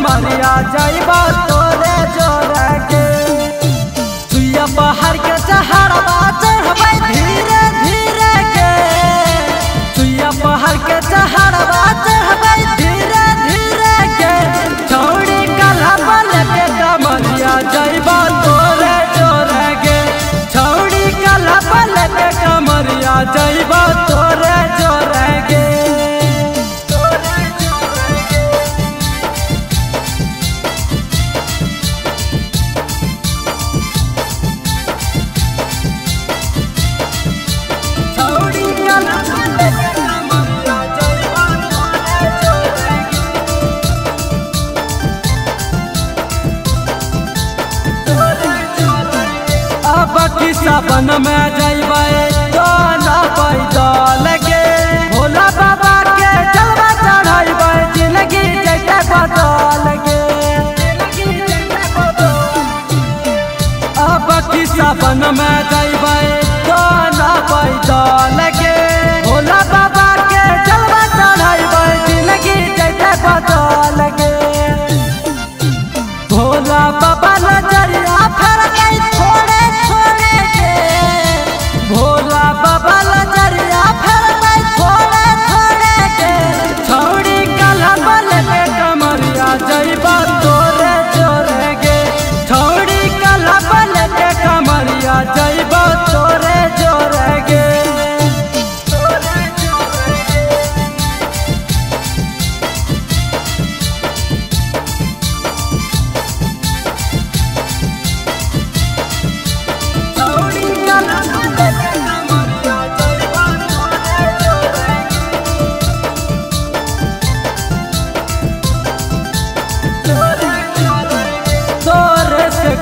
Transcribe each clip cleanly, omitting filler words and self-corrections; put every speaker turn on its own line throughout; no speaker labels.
कमरिया जाइबा तोरे जोरे के सुइया पहाड़ के चढ़ावा चढ़बै धीरे धीरे के सुइया पहाड़ के चढ़ावा चढ़बै धीरे धीरे के छौड़ी कला बल के कमरिया जाइबा तोरे जोरे के छौड़ी कला बल के कमरिया जाइबा तोरे जोरे के सावन में जइबै गाना पैदल के भोला बाबा के जलवा चढ़ाइबै जिंदगी जैते बदल के अब की सावन में जइबै गाना पैदल के भोला बाबा के जलवा चढ़ाइबै जिंदगी जैते बदल के भोला बाबा नजरिया फेर गई थोड़े थोड़े के भोला बाबा नजरिया फेर गई थोड़े थोड़े के छौड़ी कला बल के कमरिया जाइबा तोरे जोरे के छौड़ी कला बल के कमरिया जाइबा तोरे जोरे के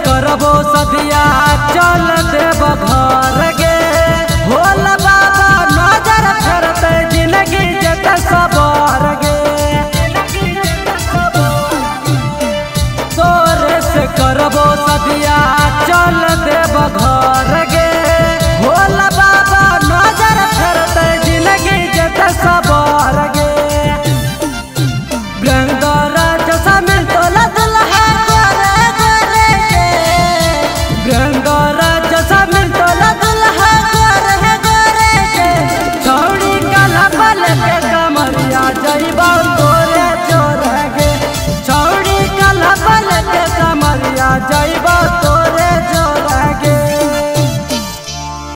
करबो सदिया चल देव घर के